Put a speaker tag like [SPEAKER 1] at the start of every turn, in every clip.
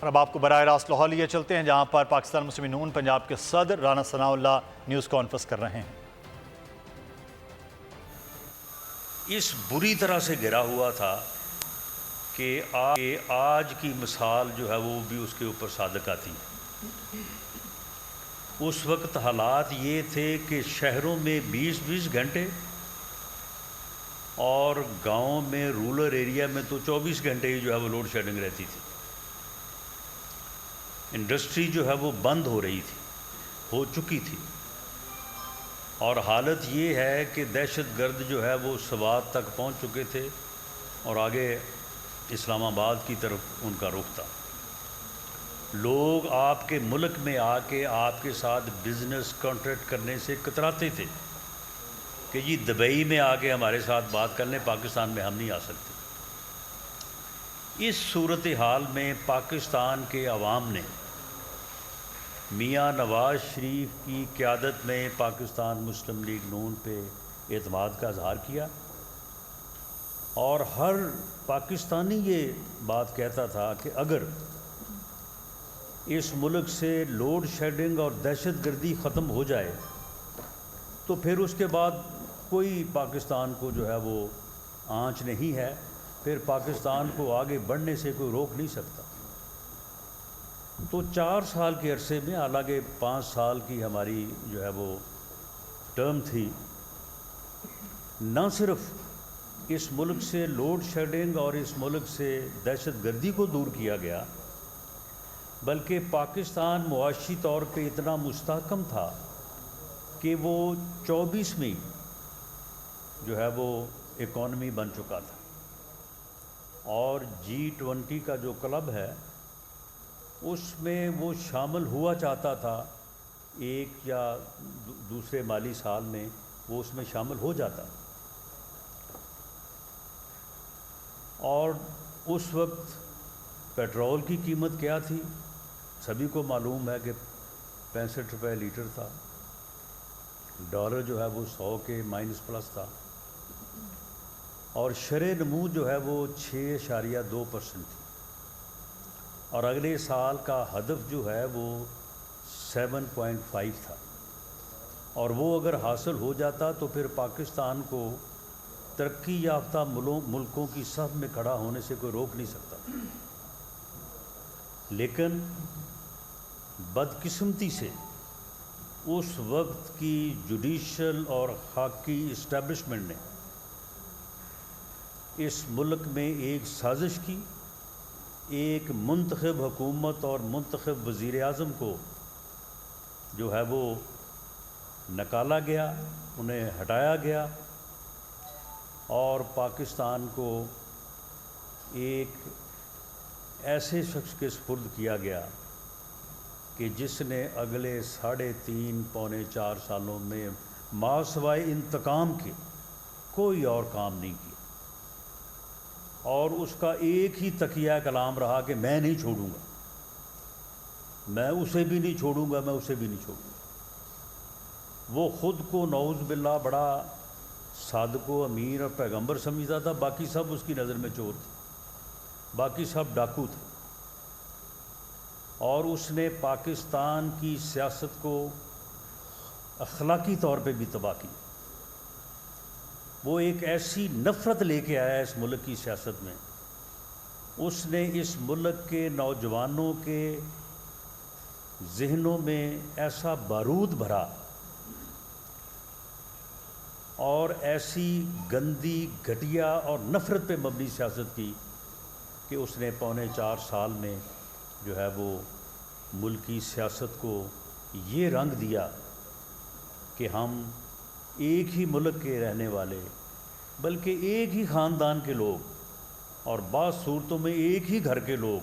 [SPEAKER 1] اب آپ کو براہ راست لاہور لیے چلتے ہیں جہاں پر پاکستان مسلم نون پنجاب کے صدر رانا ثناء اللہ نیوز کانفرنس کر رہے ہیں۔
[SPEAKER 2] اس بری طرح سے گرا ہوا تھا کہ آج کی مثال جو ہے وہ بھی اس کے اوپر صادق آتی ہے۔ اس وقت حالات یہ تھے کہ شہروں میں 20-20 گھنٹے اور گاؤں میں رورل ایریا میں تو 24 گھنٹے ہی جو ہے وہ لوڈ شیڈنگ رہتی تھی۔ انڈسٹری جو ہے وہ بند ہو رہی تھی، ہو چکی تھی، اور حالت یہ ہے کہ دہشت گرد جو ہے وہ سوات تک پہنچ چکے تھے اور آگے اسلام آباد کی طرف ان کا رخ تھا۔ لوگ آپ کے ملک میں آ کے آپ کے ساتھ بزنس کانٹریکٹ کرنے سے کتراتے تھے کہ جی دبئی میں آ کے ہمارے ساتھ بات کر لیں، پاکستان میں ہم نہیں آ سکتے۔ اس صورتحال میں پاکستان کے عوام نے میاں نواز شریف کی قیادت میں پاکستان مسلم لیگ نون پہ اعتماد کا اظہار کیا، اور ہر پاکستانی یہ بات کہتا تھا کہ اگر اس ملک سے لوڈ شیڈنگ اور دہشت گردی ختم ہو جائے تو پھر اس کے بعد کوئی پاکستان کو جو ہے وہ آنچ نہیں ہے، پھر پاکستان کو آگے بڑھنے سے کوئی روک نہیں سکتا۔ تو 4 سال کے عرصے میں، حالانکہ 5 سال کی ہماری جو ہے وہ ٹرم تھی، نہ صرف اس ملک سے لوڈ شیڈنگ اور اس ملک سے دہشت گردی کو دور کیا گیا، بلکہ پاکستان معاشی طور پہ اتنا مستحکم تھا کہ وہ 24ویں جو ہے وہ اکانومی بن چکا تھا، اور G20 کا جو کلب ہے اس میں وہ شامل ہوا چاہتا تھا، ایک یا دوسرے مالی سال میں وہ اس میں شامل ہو جاتا۔ اور اس وقت پیٹرول کی قیمت کیا تھی سبھی کو معلوم ہے کہ 65 روپے لیٹر تھا، ڈالر جو ہے وہ 100 کے مائنس تھا، اور شرح نمو جو ہے وہ 6.2% تھی، اور اگلے سال کا ہدف جو ہے وہ 7.5 تھا، اور وہ اگر حاصل ہو جاتا تو پھر پاکستان کو ترقی یافتہ ملکوں کی صف میں کھڑا ہونے سے کوئی روک نہیں سکتا۔ لیکن بدقسمتی سے اس وقت کی جوڈیشل اور خاکی اسٹیبلشمنٹ نے اس ملک میں ایک سازش کی، ایک منتخب حکومت اور منتخب وزیر اعظم کو جو ہے وہ نکالا گیا، انہیں ہٹایا گیا، اور پاکستان کو ایک ایسے شخص کے سپرد کیا گیا کہ جس نے اگلے 3.5 پونے 4 سالوں میں ما سوائے انتقام کے کوئی اور کام نہیں کیا، اور اس کا ایک ہی تقیہ کلام رہا کہ میں نہیں چھوڑوں گا، میں اسے بھی نہیں چھوڑوں گا، میں اسے بھی نہیں چھوڑوں گا۔ وہ خود کو نعوذ باللہ بڑا صادق و امیر اور پیغمبر سمجھتا تھا، باقی سب اس کی نظر میں چور تھے، باقی سب ڈاکو تھے، اور اس نے پاکستان کی سیاست کو اخلاقی طور پہ بھی تباہ کی۔ وہ ایک ایسی نفرت لے کے آیا اس ملک کی سیاست میں، اس نے اس ملک کے نوجوانوں کے ذہنوں میں ایسا بارود بھرا اور ایسی گندی، گھٹیا اور نفرت پہ مبنی سیاست کی کہ اس نے 3.25 سال میں جو ہے وہ ملکی سیاست کو یہ رنگ دیا کہ ہم ایک ہی ملک کے رہنے والے، بلکہ ایک ہی خاندان کے لوگ، اور بعض صورتوں میں ایک ہی گھر کے لوگ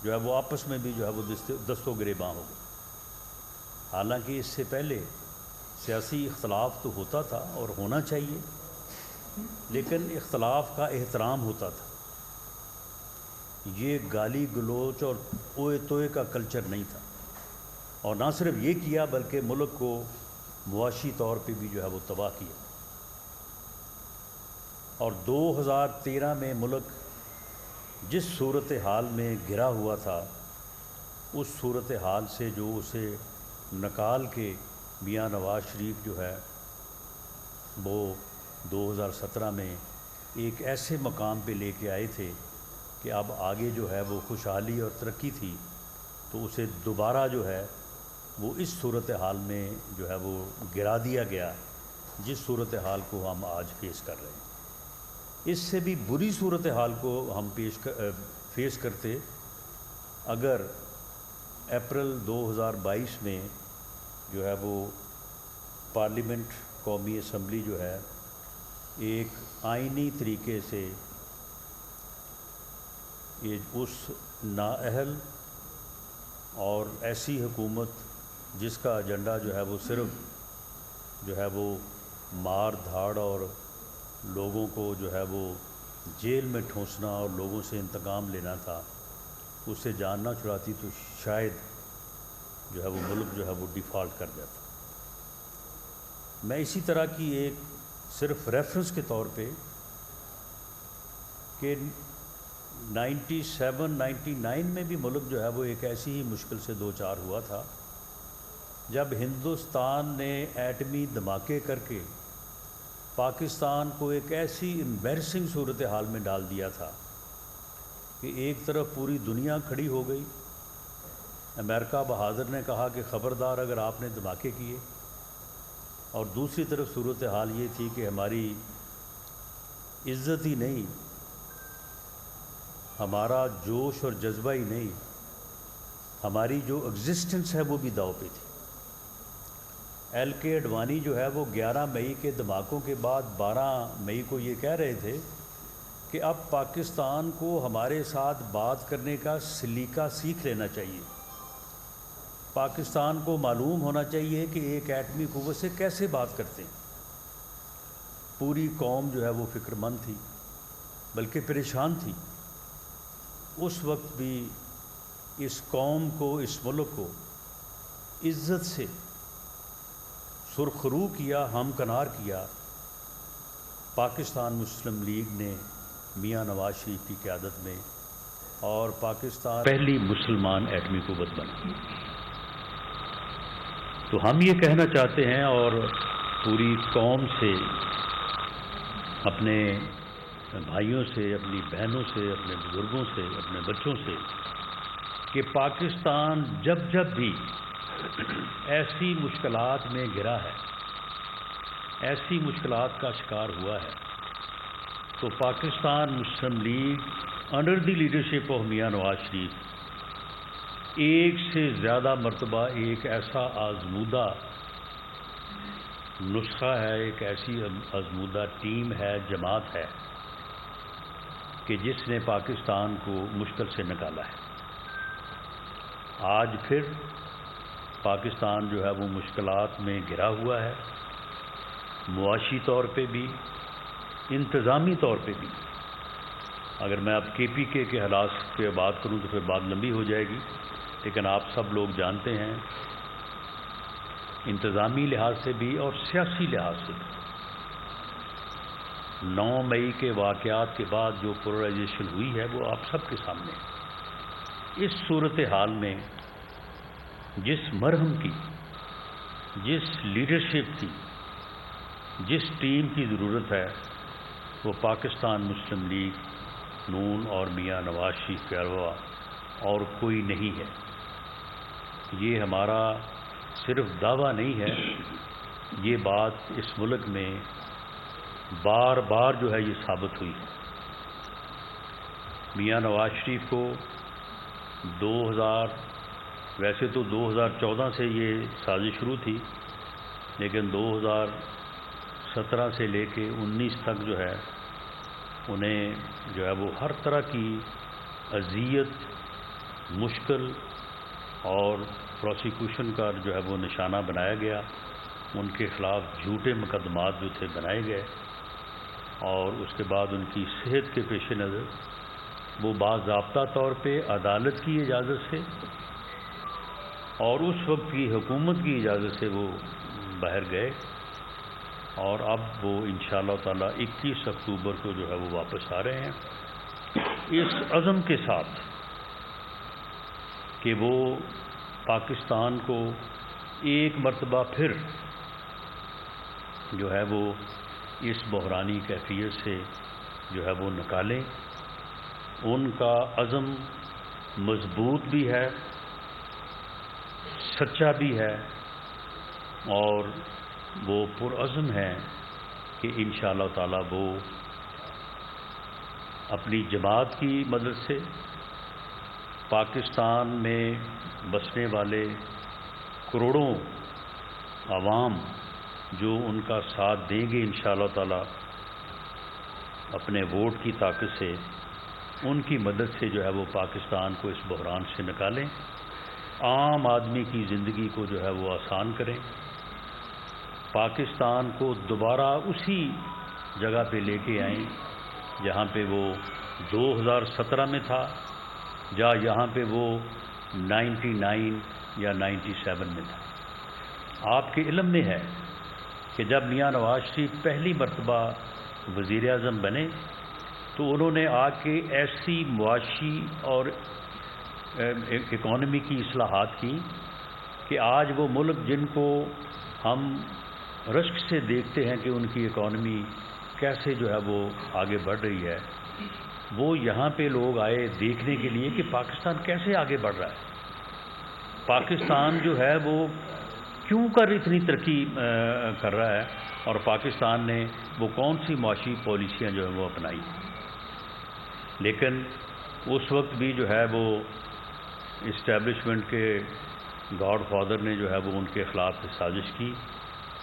[SPEAKER 2] جو ہے وہ آپس میں بھی جو ہے وہ دست و گریباں ہو گئے۔ حالانکہ اس سے پہلے سیاسی اختلاف تو ہوتا تھا اور ہونا چاہیے، لیکن اختلاف کا احترام ہوتا تھا، یہ گالی گلوچ اور اوئے توئے کا کلچر نہیں تھا، اور نہ صرف یہ کیا بلکہ ملک کو معاشی طور پہ بھی جو ہے وہ تباہ کیا۔ اور 2013 میں ملک جس صورتحال میں گھرا ہوا تھا اس صورتحال سے جو اسے نکال کے میاں نواز شریف جو ہے وہ 2017 میں ایک ایسے مقام پہ لے کے آئے تھے کہ اب آگے جو ہے وہ خوشحالی اور ترقی تھی، تو اسے دوبارہ جو ہے وہ اس صورتحال میں جو ہے وہ گرا دیا گیا جس صورتحال کو ہم آج فیس کر رہے ہیں۔ اس سے بھی بری صورتحال کو ہم فیس کرتے اگر اپریل 2022 میں جو ہے وہ پارلیمنٹ قومی اسمبلی جو ہے ایک آئینی طریقے سے اس نااہل اور ایسی حکومت جس کا ایجنڈا جو ہے وہ صرف جو ہے وہ مار دھاڑ اور لوگوں کو جو ہے وہ جیل میں ٹھونسنا اور لوگوں سے انتقام لینا تھا، اس سے جان نہ چھڑاتی تو شاید جو ہے وہ ملک جو ہے وہ ڈیفالٹ کر جاتا۔ میں اسی طرح کی ایک صرف ریفرنس کے طور پہ کہ 97-99 میں بھی ملک جو ہے وہ ایک ایسی ہی مشکل سے دو چار ہوا تھا جب ہندوستان نے ایٹمی دھماکے کر کے پاکستان کو ایک ایسی امبیرسنگ صورتحال میں ڈال دیا تھا کہ ایک طرف پوری دنیا کھڑی ہو گئی، امریکہ بہادر نے کہا کہ خبردار اگر آپ نے دھماکے کیے، اور دوسری طرف صورتحال یہ تھی کہ ہماری عزت ہی نہیں، ہمارا جوش اور جذبہ ہی نہیں، ہماری جو ایگزسٹنس ہے وہ بھی داؤ پہ تھی۔ ایل کے اڈوانی جو ہے وہ 11 مئی کے دھماکوں کے بعد 12 مئی کو یہ کہہ رہے تھے کہ اب پاکستان کو ہمارے ساتھ بات کرنے کا سلیقہ سیکھ لینا چاہیے، پاکستان کو معلوم ہونا چاہیے کہ ایک ایٹمی قوت سے کیسے بات کرتے ہیں۔ پوری قوم جو ہے وہ فکر مند تھی، بلکہ پریشان تھی۔ اس وقت بھی اس قوم کو، اس ملک کو عزت سے سرخرو کیا، ہمکنار کیا پاکستان مسلم لیگ نے میاں نواز شریف کی قیادت میں، اور پاکستان پہلی مسلمان ایٹمی قوت بنا۔ تو ہم یہ کہنا چاہتے ہیں اور پوری قوم سے، اپنے بھائیوں سے، اپنی بہنوں سے، اپنے بزرگوں سے، اپنے بچوں سے، کہ پاکستان جب بھی ایسی مشکلات میں گرا ہے، ایسی مشکلات کا شکار ہوا ہے، تو Pakistan Muslim League under the leadership of Mian Nawaz شریف ایک سے زیادہ مرتبہ ایک ایسا آزمودہ نسخہ ہے، ایک ایسی آزمودہ ٹیم ہے، جماعت ہے کہ جس نے پاکستان کو مشکل سے نکالا ہے۔ آج پھر پاکستان جو ہے وہ مشکلات میں گھرا ہوا ہے، معاشی طور پہ بھی، انتظامی طور پہ بھی۔ اگر میں اب کے پی کے حالات پہ بات کروں تو پھر بات لمبی ہو جائے گی، لیکن آپ سب لوگ جانتے ہیں انتظامی لحاظ سے بھی اور سیاسی لحاظ سے بھی 9 مئی کے واقعات کے بعد جو پولرائزیشن ہوئی ہے وہ آپ سب کے سامنے ہے۔ اس صورتحال میں جس مرہم کی، جس لیڈرشپ کی، جس ٹیم کی ضرورت ہے وہ پاکستان مسلم لیگ نون اور میاں نواز شریف کے علاوہ اور کوئی نہیں ہے۔ یہ ہمارا صرف دعویٰ نہیں ہے، یہ بات اس ملک میں بار بار جو ہے یہ ثابت ہوئی ہے۔ میاں نواز شریف کو ویسے تو 2014 سے یہ سازش شروع تھی، لیکن 2017 سے لے کے 19 تک جو ہے انہیں جو ہے وہ ہر طرح کی اذیت، مشکل اور پروسیکیوشن کا جو ہے وہ نشانہ بنایا گیا۔ ان کے خلاف جھوٹے مقدمات جو تھے بنائے گئے، اور اس کے بعد ان کی صحت کے پیش نظر وہ باضابطہ طور پہ عدالت کی اجازت سے اور اس وقت کی حکومت کی اجازت سے وہ باہر گئے، اور اب وہ انشاءاللہ تعالی 21 اکتوبر کو جو ہے وہ واپس آ رہے ہیں، اس عزم کے ساتھ کہ وہ پاکستان کو ایک مرتبہ پھر جو ہے وہ اس بحرانی کیفیت سے جو ہے وہ نکالیں. ان کا عزم مضبوط بھی ہے، سچا بھی ہے، اور وہ پرعزم ہے کہ انشاءاللہ تعالی وہ اپنی جماعت کی مدد سے پاکستان میں بسنے والے کروڑوں عوام جو ان کا ساتھ دیں گے انشاءاللہ تعالی اپنے ووٹ کی طاقت سے، ان کی مدد سے جو ہے وہ پاکستان کو اس بحران سے نکالیں، عام آدمی کی زندگی کو جو ہے وہ آسان کریں، پاکستان کو دوبارہ اسی جگہ پہ لے کے آئیں جہاں پہ وہ 2017 میں تھا، یا یہاں پہ وہ 99 یا 97 میں تھا. آپ کے علم میں ہے کہ جب میاں نواز شریف پہلی مرتبہ وزیر اعظم بنے تو انہوں نے آ کے ایسی معاشی اور اکانومی کی اصلاحات کی کہ آج وہ ملک جن کو ہم رشک سے دیکھتے ہیں کہ ان کی اکانومی کیسے جو ہے وہ آگے بڑھ رہی ہے، وہ یہاں پہ لوگ آئے دیکھنے کے لیے کہ پاکستان کیسے آگے بڑھ رہا ہے، پاکستان جو ہے وہ کیوں کر اتنی ترقی کر رہا ہے، اور پاکستان نے وہ کون سی معاشی پالیسیاں جو ہیں وہ اپنائی. لیکن اس وقت بھی جو ہے وہ اسٹیبلشمنٹ کے گاڈ فادر نے جو ہے وہ ان کے خلاف سازش کی،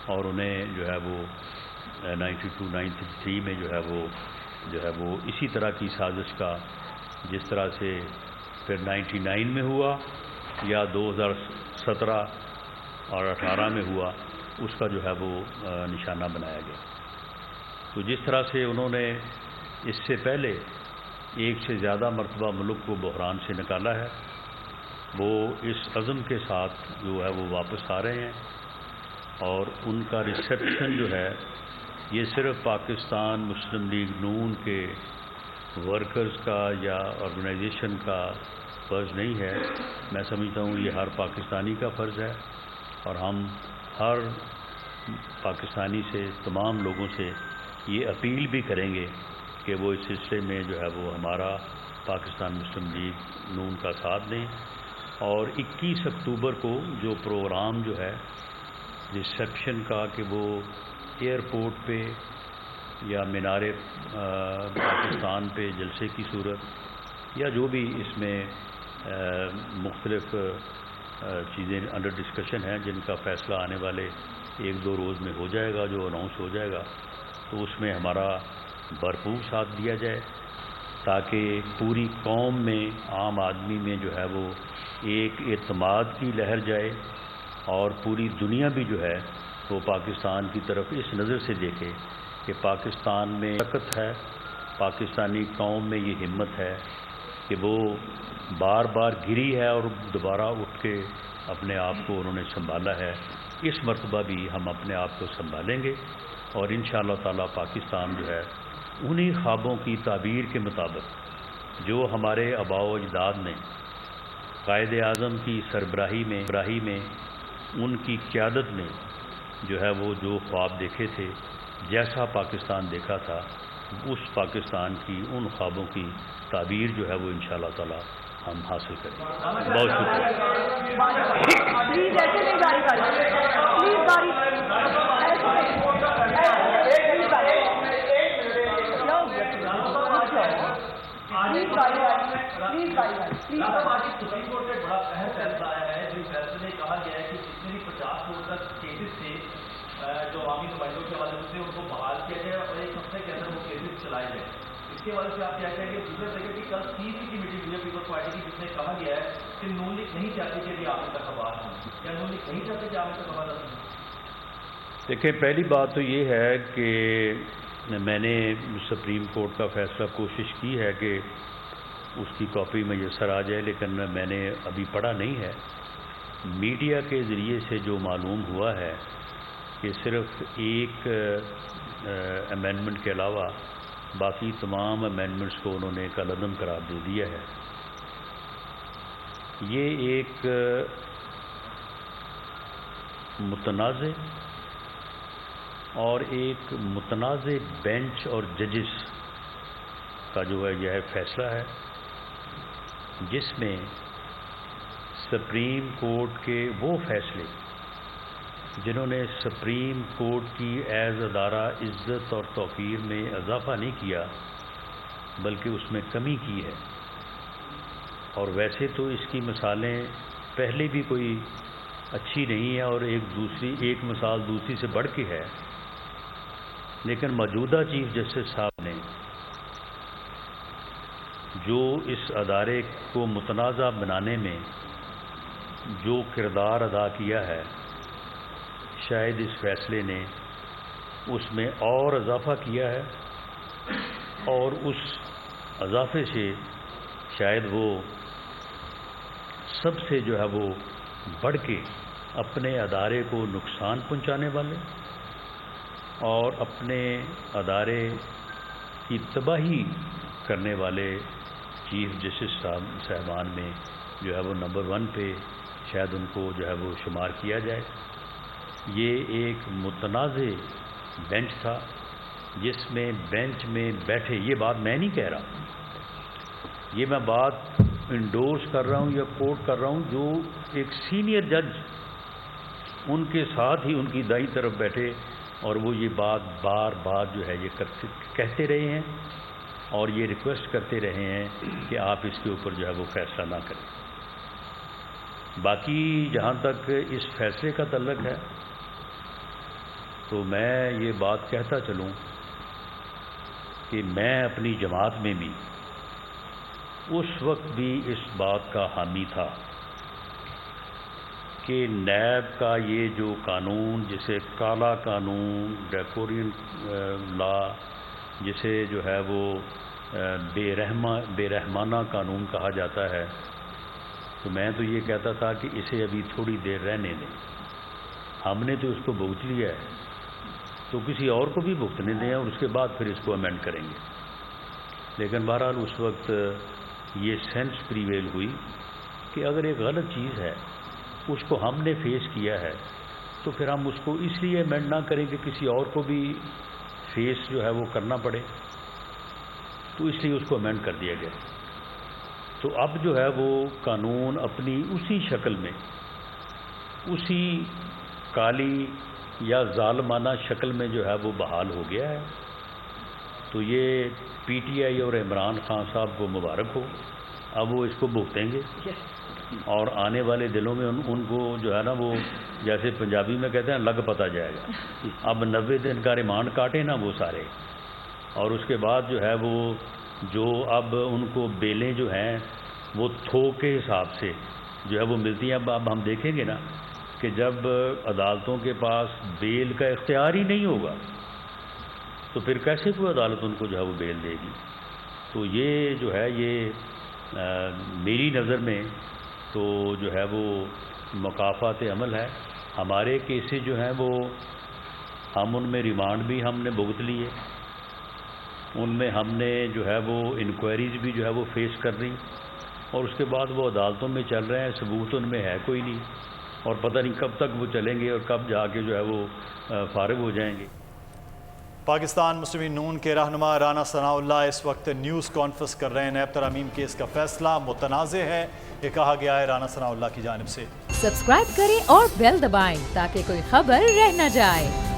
[SPEAKER 2] اور انہیں جو ہے وہ 92-93 میں جو ہے وہ اسی طرح کی سازش کا، جس طرح سے پھر 99 میں ہوا یا 2017 اور 18 میں ہوا، اس کا جو ہے وہ نشانہ بنایا گیا. تو جس طرح سے انہوں نے اس سے پہلے ایک سے زیادہ مرتبہ ملک کو بحران سے نکالا ہے، وہ اس عزم کے ساتھ جو ہے وہ واپس آ رہے ہیں، اور ان کا ریسیپشن جو ہے یہ صرف پاکستان مسلم لیگ نون کے ورکرز کا یا آرگنائزیشن کا فرض نہیں ہے. میں سمجھتا ہوں یہ ہر پاکستانی کا فرض ہے، اور ہم ہر پاکستانی سے، تمام لوگوں سے یہ اپیل بھی کریں گے کہ وہ اس سلسلے میں جو ہے وہ ہمارا پاکستان مسلم لیگ نون کا ساتھ دیں. اور 21 اکتوبر کو جو پروگرام جو ہے ریسیپشن کا، کہ وہ ایئرپورٹ پہ یا مینار پاکستان پہ جلسے کی صورت، یا جو بھی اس میں مختلف چیزیں انڈر ڈسکشن ہیں جن کا فیصلہ آنے والے 1-2 روز میں ہو جائے گا، جو اناؤنس ہو جائے گا، تو اس میں ہمارا بھرپور ساتھ دیا جائے، تاکہ پوری قوم میں، عام آدمی میں جو ہے وہ ایک اعتماد کی لہر جائے، اور پوری دنیا بھی جو ہے وہ پاکستان کی طرف اس نظر سے دیکھے کہ پاکستان میں طاقت ہے، پاکستانی قوم میں یہ ہمت ہے کہ وہ بار بار گری ہے اور دوبارہ اٹھ کے اپنے آپ کو انہوں نے سنبھالا ہے. اس مرتبہ بھی ہم اپنے آپ کو سنبھالیں گے، اور انشاءاللہ تعالی پاکستان جو ہے انہی خوابوں کی تعبیر کے مطابق جو ہمارے آباء و اجداد نے قائد اعظم کی سربراہی میں ان کی قیادت میں جو ہے وہ جو خواب دیکھے تھے، جیسا پاکستان دیکھا تھا، اس پاکستان کی ان خوابوں کی تعبیر جو ہے وہ انشاءاللہ تعالی ہم حاصل کریں. بہت
[SPEAKER 3] سپریم کورٹ سے بڑا اہم فیصلہ آیا ہے، جس فیصلے میں کہا گیا ہے کہ جتنے بھی 50 کروڑ تک کیسز تھے جو عوامی نمائندوں کے حوالے سے ان کو بحال کیا جائے اور 1 ہفتے کے اندر وہ کیسز چلائے جائیں. اس کے حوالے سے آپ کیا کہیں گے؟ دوسرا دیکھیں کہ کل تیسری کی میٹنگ ہوئی ہے پیپلز پارٹی کی، جس میں کہا گیا ہے کہ نون لیگ نہیں چاہتی کہ یہ عام انتخابات ہوں. کیا نون لیگ نہیں چاہتے کہ عام انتخابات ہوں؟
[SPEAKER 2] دیکھیں، پہلی بات تو یہ ہے کہ میں نے سپریم کورٹ کا فیصلہ کوشش کی ہے کہ اس کی کاپی میسر آ جائے، لیکن میں نے ابھی پڑھا نہیں ہے. میڈیا کے ذریعے سے جو معلوم ہوا ہے کہ صرف ایک امینڈمنٹ کے علاوہ باقی تمام امینڈمنٹس کو انہوں نے کالعدم قرار دے دیا ہے. یہ ایک متنازع اور ایک متنازع بینچ اور ججز کا جو ہے یہ فیصلہ ہے، جس میں سپریم کورٹ کے وہ فیصلے جنہوں نے سپریم کورٹ کی ایز ادارہ عزت اور توقیر میں اضافہ نہیں کیا بلکہ اس میں کمی کی ہے. اور ویسے تو اس کی مثالیں پہلے بھی کوئی اچھی نہیں ہے اور ایک مثال دوسری سے بڑھ کے ہے، لیکن موجودہ چیف جسٹس صاحب نے جو اس ادارے کو متنازع بنانے میں جو کردار ادا کیا ہے، شاید اس فیصلے نے اس میں اور اضافہ کیا ہے، اور اس اضافے سے شاید وہ سب سے جو ہے وہ بڑھ کے اپنے ادارے کو نقصان پہنچانے والے اور اپنے ادارے کی تباہی کرنے والے چیف جسٹس صاحبان میں جو ہے وہ نمبر 1 پہ شاید ان کو جو ہے وہ شمار کیا جائے. یہ ایک متنازع بینچ تھا جس میں بینچ میں بیٹھے، یہ بات میں نہیں کہہ رہا، یہ میں بات انڈورس کر رہا ہوں یا کوٹ کر رہا ہوں، جو ایک سینئر جج ان کے ساتھ ہی ان کی دائیں طرف بیٹھے اور وہ یہ بات بار بار جو ہے یہ کہتے رہے ہیں اور یہ ریکویسٹ کرتے رہے ہیں کہ آپ اس کے اوپر جو ہے وہ فیصلہ نہ کریں. باقی جہاں تک اس فیصلے کا تعلق ہے تو میں یہ بات کہتا چلوں کہ میں اپنی جماعت میں بھی اس وقت بھی اس بات کا حامی تھا کہ نیب کا یہ جو قانون، جسے کالا قانون، ڈریکورین لا، جسے جو ہے وہ بے رحمانہ قانون کہا جاتا ہے، تو میں تو یہ کہتا تھا کہ اسے ابھی تھوڑی دیر رہنے دیں. ہم نے تو اس کو بھگت لیا ہے تو کسی اور کو بھی بھگتنے دیں اور اس کے بعد پھر اس کو امینڈ کریں گے. لیکن بہرحال اس وقت یہ سینس پریویل ہوئی کہ اگر ایک غلط چیز ہے اس کو ہم نے فیس کیا ہے تو پھر ہم اس کو اس لیے امینڈ نہ کریں کہ کسی اور کو بھی فیس جو ہے وہ کرنا پڑے، تو اس لیے اس کو امینڈ کر دیا گیا. تو اب جو ہے وہ قانون اپنی اسی شکل میں، اسی کالی یا ظالمانہ شکل میں جو ہے وہ بحال ہو گیا ہے. تو یہ پی ٹی آئی اور عمران خان صاحب کو مبارک ہو، اب وہ اس کو بھگتیں گے اور آنے والے دنوں میں ان کو جو ہے نا وہ جیسے پنجابی میں کہتے ہیں لگ پتہ جائے گا. اب 90 دن کا ریمانڈ کاٹے نا وہ سارے، اور اس کے بعد جو ہے وہ جو اب ان کو بیلیں جو ہیں وہ تھوک کے حساب سے جو ہے وہ ملتی ہیں. اب ہم دیکھیں گے نا کہ جب عدالتوں کے پاس بیل کا اختیار ہی نہیں ہوگا تو پھر کیسے کوئی عدالت ان کو جو ہے وہ بیل دے گی. تو یہ جو ہے یہ میری نظر میں تو جو ہے وہ مکافات عمل ہے. ہمارے کیسز جو ہیں وہ ہم ان میں ریمانڈ بھی ہم نے بھگت لیے، ان میں ہم نے جو ہے وہ انکوائریز بھی جو ہے وہ فیس کر رہی، اور اس کے بعد وہ عدالتوں میں چل رہے ہیں. ثبوت ان میں ہے کوئی نہیں، اور پتہ نہیں کب تک وہ چلیں گے اور کب جا کے جو ہے وہ فارغ ہو جائیں گے.
[SPEAKER 1] پاکستان مسلم نون کے رہنما رانا ثناء اللہ اس وقت نیوز کانفرنس کر رہے ہیں. نیب ترامیم کیس کا فیصلہ متنازع ہے، یہ کہا گیا ہے رانا ثناء اللہ کی جانب سے.
[SPEAKER 4] سبسکرائب کریں اور بیل دبائیں تاکہ کوئی خبر رہ نہ جائے.